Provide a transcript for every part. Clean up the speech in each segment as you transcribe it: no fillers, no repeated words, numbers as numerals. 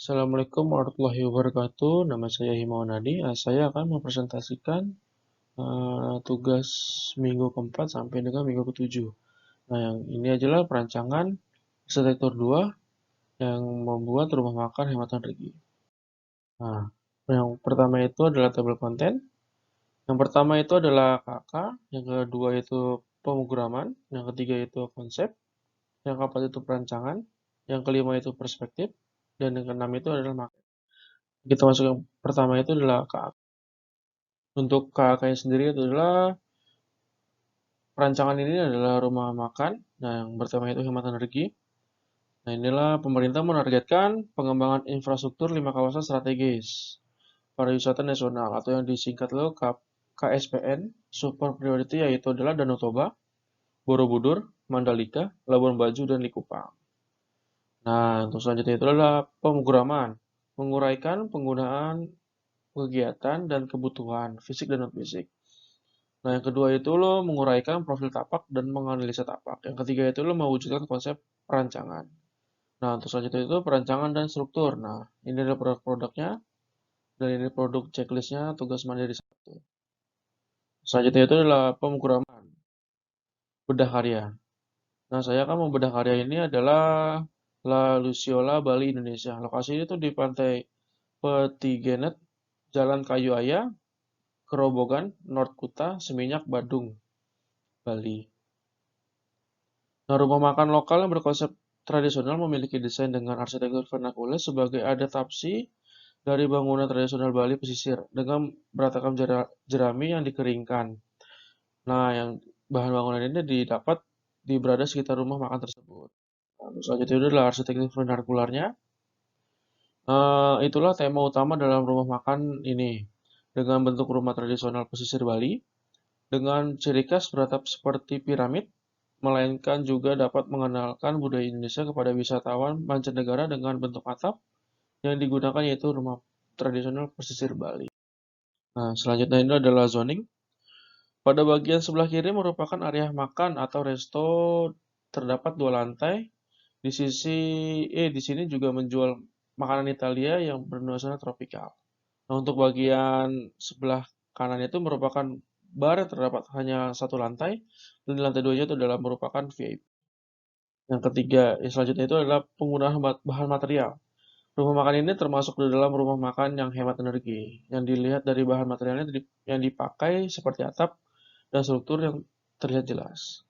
Assalamualaikum warahmatullahi wabarakatuh. Nama saya Himawan Hadi. Saya akan mempresentasikan tugas minggu keempat sampai dengan minggu ketujuh. Nah, yang ini adalah perancangan arsitektur 2 yang membuat rumah makan hemat energi. Nah, yang pertama itu adalah tabel konten. Yang pertama itu adalah KK, yang kedua itu pemrograman, yang ketiga itu konsep, yang keempat itu perancangan, yang kelima itu perspektif, dan yang keenam itu adalah market. Kita masuk yang pertama itu adalah KK. Untuk KKN sendiri itu adalah perancangan ini adalah rumah makan. Nah, yang pertama itu hemat energi. Nah, inilah pemerintah menargetkan pengembangan infrastruktur 5 kawasan strategis pariwisata nasional atau yang disingkat lo KSPN Super Priority, yaitu adalah Danau Toba, Borobudur, Mandalika, Labuan Bajo, dan Likupang. Nah, untuk selanjutnya itu adalah pemrograman, menguraikan penggunaan kegiatan dan kebutuhan fisik dan non-fisik. Nah, yang kedua itu lo menguraikan profil tapak dan menganalisa tapak. Yang ketiga itu lo mewujudkan konsep perancangan. Nah, untuk selanjutnya itu perancangan dan struktur. Nah, ini adalah produk-produknya, dan ini produk checklistnya tugas mandiri 1. Selanjutnya itu adalah pemrograman, bedah karya. Nah, saya akan membedah karya ini adalah La Luciola, Bali, Indonesia. Lokasi ini tuh di pantai Petigenet, Jalan Kayu Aya, Kerobogan, North Kuta, Seminyak, Badung, Bali. Nah, rumah makan lokal yang berkonsep tradisional memiliki desain dengan arsitektur vernakular sebagai adaptasi dari bangunan tradisional Bali pesisir dengan beratakan jerami yang dikeringkan. Nah, yang bahan bangunan ini didapat di berada sekitar rumah makan tersebut. Nah, selanjutnya itu adalah arsitektur vernakularnya. Itulah tema utama dalam rumah makan ini, dengan bentuk rumah tradisional pesisir Bali, dengan ciri khas beratap seperti piramid, melainkan juga dapat mengenalkan budaya Indonesia kepada wisatawan mancanegara dengan bentuk atap yang digunakan yaitu rumah tradisional pesisir Bali. Nah, selanjutnya ini adalah zoning. Pada bagian sebelah kiri merupakan area makan atau resto, terdapat 2 lantai. Di sini juga menjual makanan Italia yang bernuansa tropikal. Nah, untuk bagian sebelah kanan itu merupakan bar yang terdapat hanya 1 lantai, dan di lantai 2-nya itu adalah merupakan VIP. Yang ketiga, yang selanjutnya itu adalah penggunaan bahan material. Rumah makan ini termasuk di dalam rumah makan yang hemat energi. Yang dilihat dari bahan materialnya yang dipakai seperti atap dan struktur yang terlihat jelas.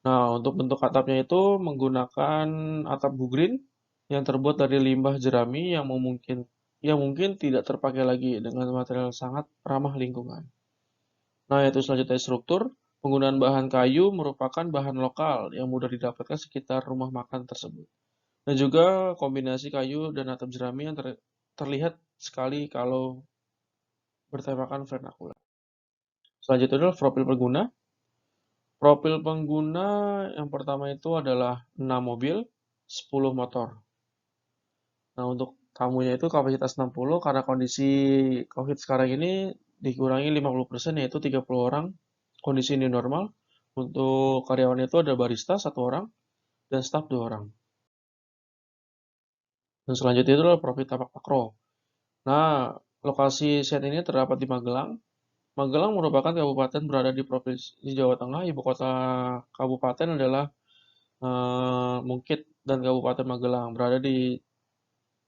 Nah, untuk bentuk atapnya itu menggunakan atap bugreen yang terbuat dari limbah jerami yang mungkin tidak terpakai lagi dengan material sangat ramah lingkungan. Nah, itu selanjutnya struktur. Penggunaan bahan kayu merupakan bahan lokal yang mudah didapatkan sekitar rumah makan tersebut. Dan juga kombinasi kayu dan atap jerami yang terlihat sekali kalau bertemakan vernakular. Selanjutnya adalah profil pengguna. Profil pengguna yang pertama itu adalah 6 mobil, 10 motor. Nah, untuk tamunya itu kapasitas 60 karena kondisi COVID sekarang ini dikurangi 50%, yaitu 30 orang. Kondisi ini normal. Untuk karyawan itu ada barista 1 orang dan staf 2 orang. Dan selanjutnya itu adalah profil tapak makro. Nah, lokasi set ini terdapat di Magelang. Magelang merupakan kabupaten berada di Provinsi Jawa Tengah. Ibu kota kabupaten adalah Mungkit, dan Kabupaten Magelang berada di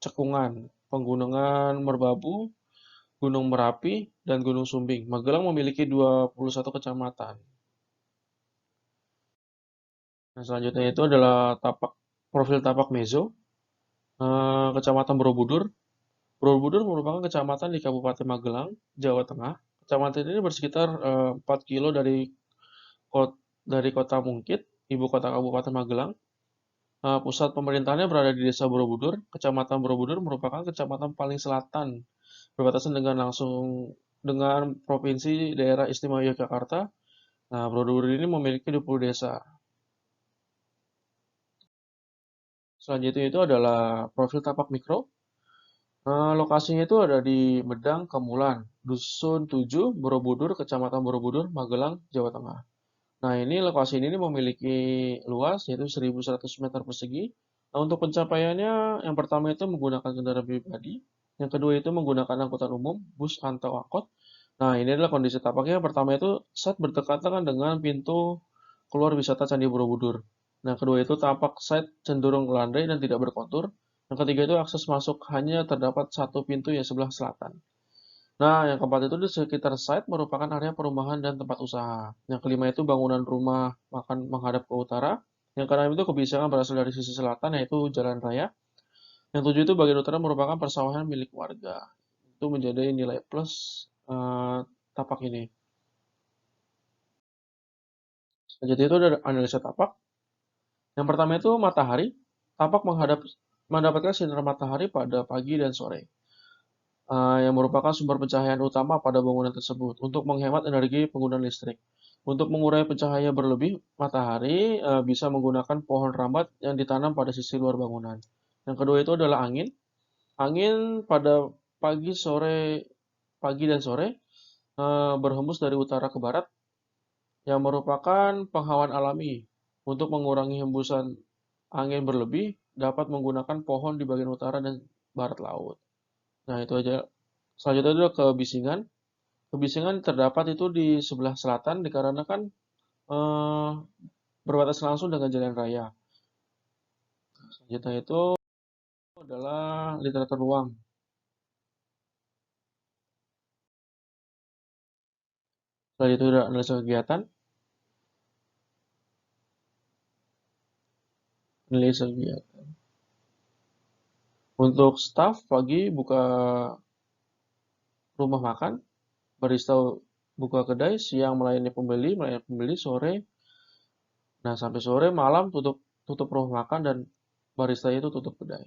cekungan Pegunungan Merbabu, Gunung Merapi, dan Gunung Sumbing. Magelang memiliki 21 kecamatan. Nah, selanjutnya itu adalah profil tapak mezo, Kecamatan Borobudur. Borobudur merupakan kecamatan di Kabupaten Magelang, Jawa Tengah. Kecamatan ini bersekitar 4 kilo dari kota Mungkit, ibu kota Kabupaten Magelang. Pusat pemerintahannya berada di Desa Borobudur. Kecamatan Borobudur merupakan kecamatan paling selatan, berbatasan dengan Provinsi Daerah Istimewa Yogyakarta. Nah, Borobudur ini memiliki 20 desa. Selanjutnya itu adalah profil tapak mikro. Lokasinya itu ada di Medang, Kemulan, Dusun 7, Borobudur, Kecamatan Borobudur, Magelang, Jawa Tengah. Nah, lokasi ini memiliki luas yaitu 1.100 meter persegi, Nah, untuk pencapaiannya, yang pertama itu menggunakan kendaraan pribadi, yang kedua itu menggunakan angkutan umum, bus atau angkot. Nah, ini adalah kondisi tapaknya. Yang pertama itu saat berdekatan dengan pintu keluar wisata Candi Borobudur. Nah, kedua itu tapak side cenderung landai dan tidak berkontur. Yang ketiga itu akses masuk hanya terdapat satu pintu yang sebelah selatan. Nah, yang keempat itu di sekitar site merupakan area perumahan dan tempat usaha. Yang kelima itu bangunan rumah makan menghadap ke utara. Yang keenam itu kebiasaan berasal dari sisi selatan yaitu jalan raya. Yang tujuh itu bagian utara merupakan persawahan milik warga. Itu menjadi nilai plus tapak ini. Selanjutnya itu ada analisa tapak. Yang pertama itu matahari. Tapak mendapatkan sinar matahari pada pagi dan sore. Yang merupakan sumber pencahayaan utama pada bangunan tersebut untuk menghemat energi penggunaan listrik. Untuk mengurai pencahaya berlebih, matahari bisa menggunakan pohon rambat yang ditanam pada sisi luar bangunan. Yang kedua itu adalah angin. Angin pada pagi dan sore berhembus dari utara ke barat yang merupakan penghawaan alami. Untuk mengurangi hembusan angin berlebih, dapat menggunakan pohon di bagian utara dan barat laut. Nah, itu aja. Selanjutnya adalah kebisingan. Kebisingan terdapat itu di sebelah selatan dikarenakan eh, berbatasan langsung dengan jalan raya. Selanjutnya itu adalah literatur ruang. Selanjutnya itu adalah analisa kegiatan. Analisa kegiatan. Untuk staff pagi buka rumah makan, barista buka kedai, siang melayani pembeli, sore. Nah, sampai sore malam tutup rumah makan dan barista itu tutup kedai.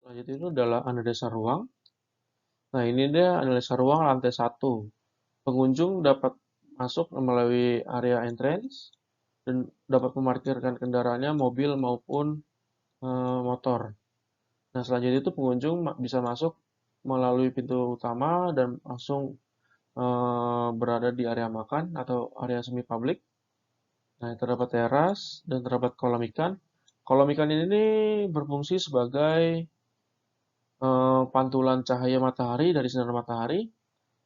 Selanjutnya itu adalah analisa ruang. Nah, ini dia analisa ruang lantai 1. Pengunjung dapat masuk melalui area entrance dan dapat memarkirkan kendaraannya, mobil maupun motor. Nah, selanjutnya itu pengunjung bisa masuk melalui pintu utama dan langsung berada di area makan atau area semi publik. Nah, terdapat teras dan terdapat kolam ikan. Kolam ikan ini berfungsi sebagai pantulan cahaya matahari dari sinar matahari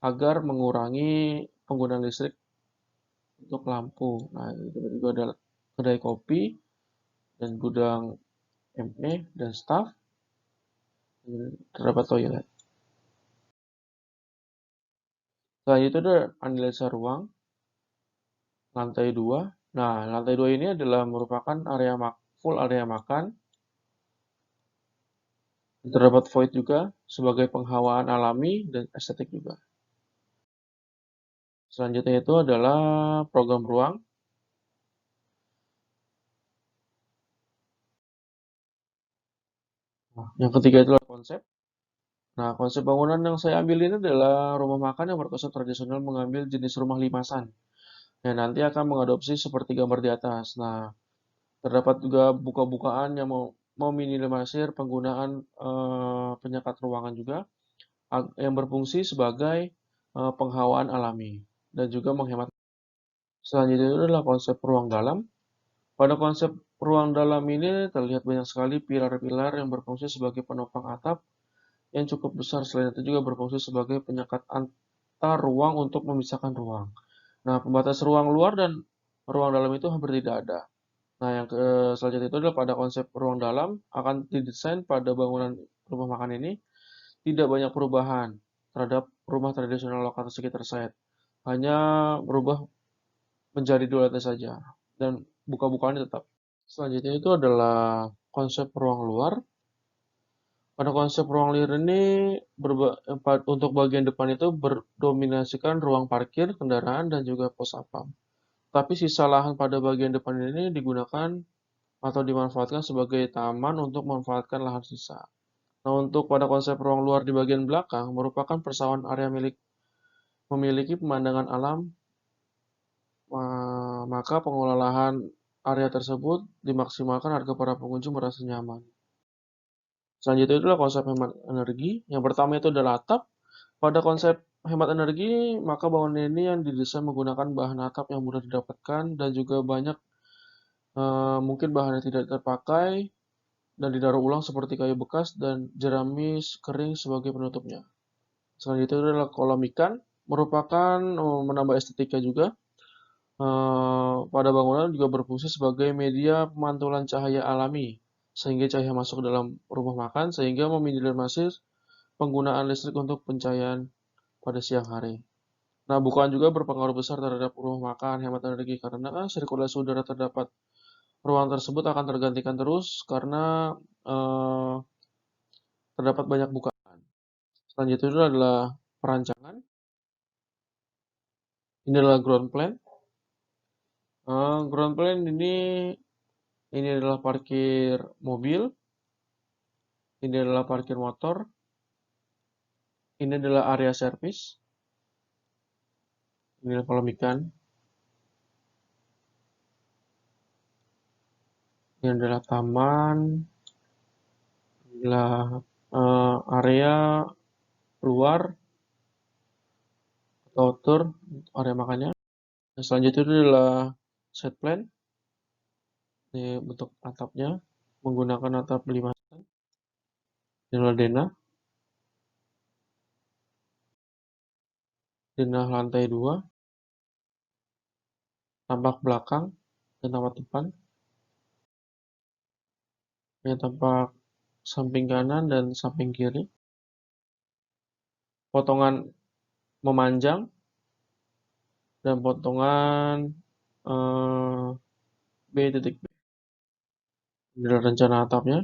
agar mengurangi penggunaan listrik untuk lampu. Nah, itu juga ada kedai kopi dan gudang ME dan staff. Terdapat toilet. Selain itu ada analisa ruang lantai 2. Nah, lantai 2 ini adalah merupakan full area makan. Terdapat void juga sebagai penghawaan alami dan estetik juga. Selanjutnya itu adalah program ruang. Nah, yang ketiga itu adalah konsep. Nah, konsep bangunan yang saya ambil ini adalah rumah makan yang berkonsep tradisional mengambil jenis rumah limasan. Yang nanti akan mengadopsi seperti gambar di atas. Nah, terdapat juga buka-bukaan yang mau meminimalisir penggunaan penyekat ruangan juga yang berfungsi sebagai penghawaan alami dan juga menghemat. Selanjutnya itu adalah konsep ruang dalam. Pada konsep ruang dalam ini terlihat banyak sekali pilar-pilar yang berfungsi sebagai penopang atap yang cukup besar. Selain itu juga berfungsi sebagai penyekat antar ruang untuk memisahkan ruang. Nah, pembatas ruang luar dan ruang dalam itu hampir tidak ada. Nah, yang selanjutnya itu adalah pada konsep ruang dalam akan didesain pada bangunan rumah makan ini tidak banyak perubahan terhadap rumah tradisional lokal sekitar site. Hanya berubah menjadi dua lantai saja dan buka-bukaan tetap. Selanjutnya itu adalah konsep ruang luar. Pada konsep ruang luar ini untuk bagian depan itu berdominasikan ruang parkir kendaraan dan juga pos satpam. Tapi sisa lahan pada bagian depan ini digunakan atau dimanfaatkan sebagai taman untuk memanfaatkan lahan sisa. Nah, untuk pada konsep ruang luar di bagian belakang merupakan persawahan area memiliki pemandangan alam, maka pengelolaan area tersebut dimaksimalkan agar para pengunjung merasa nyaman. Selanjutnya itulah konsep hemat energi. Yang pertama itu adalah atap. Pada konsep hemat energi, maka bangunan ini yang didesain menggunakan bahan atap yang mudah didapatkan dan juga banyak mungkin bahan yang tidak terpakai dan didaur ulang seperti kayu bekas dan jerami kering sebagai penutupnya. Selanjutnya adalah kolam ikan, merupakan menambah estetika juga. Pada bangunan juga berfungsi sebagai media pemantulan cahaya alami, sehingga cahaya masuk ke dalam rumah makan, sehingga meminimalisir penggunaan listrik untuk pencahayaan pada siang hari. Nah, bukaan juga berpengaruh besar terhadap rumah makan, hemat energi, karena kan sirkulasi udara terdapat ruang tersebut akan tergantikan terus karena terdapat banyak bukaan. Selanjutnya adalah perancangan. Ini adalah ground plan. Ground plan ini adalah parkir mobil, ini adalah parkir motor, ini adalah area servis, ini adalah kolam ikan, ini adalah taman, ini adalah area luar atau outdoor, area makannya. Selanjutnya itu adalah set plan. Ini bentuk atapnya menggunakan atap 5 stand. Ini adalah denah lantai 2, tampak belakang dan tampak depan. Ini tampak samping kanan dan samping kiri. Potongan memanjang dan potongan B titik B. Ini adalah rencana atapnya.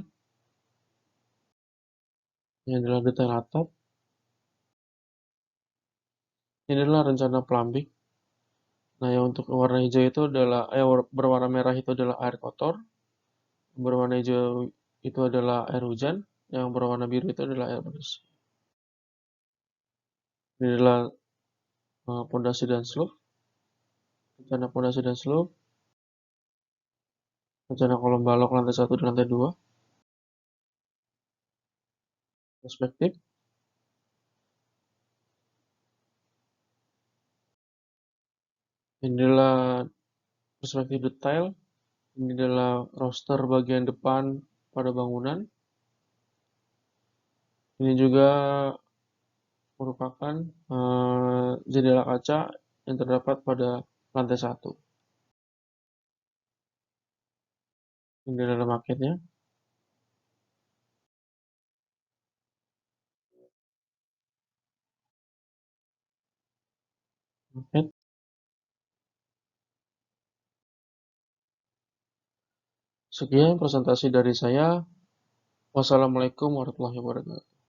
Ini adalah detail atap. Ini adalah rencana plumbing. Nah, yang untuk warna hijau itu adalah berwarna merah itu adalah air kotor. Berwarna hijau itu adalah air hujan. Yang berwarna biru itu adalah air bersih. Ini adalah pondasi dan slope. Rencana pondasi dan slope. Rencana kolom balok lantai 1 dan lantai 2. Perspektif. Ini adalah perspektif detail. Ini adalah roster bagian depan pada bangunan. Ini juga merupakan jendela kaca yang terdapat pada lantai 1. Ini adalah maketnya. Maket. Sekian presentasi dari saya. Wassalamualaikum warahmatullahi wabarakatuh.